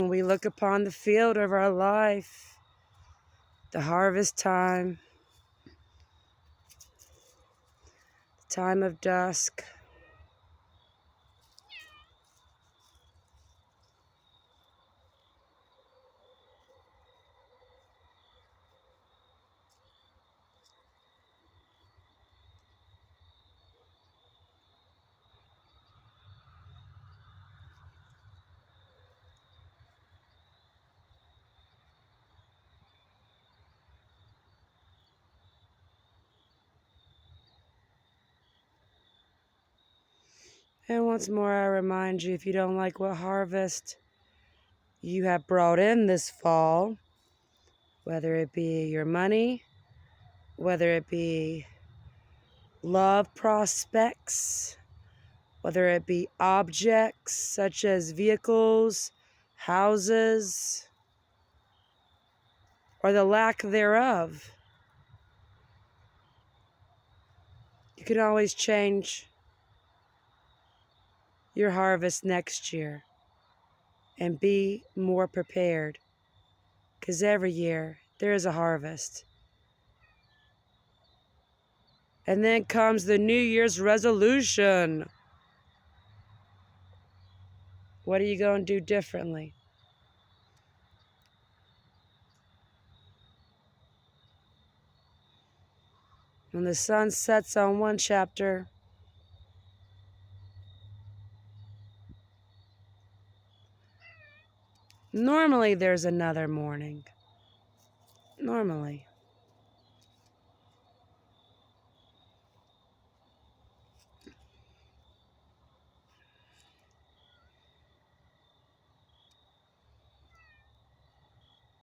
And we look upon the field of our life, the harvest time, the time of dusk. And once more, I remind you, if you don't like what harvest you have brought in this fall, whether it be your money, whether it be love prospects, whether it be objects such as vehicles, houses, or the lack thereof, you can always change your harvest next year and be more prepared, because every year there is a harvest. And then comes the New Year's resolution. What are you going to do differently? When the sun sets on one chapter, normally there's another morning. Normally.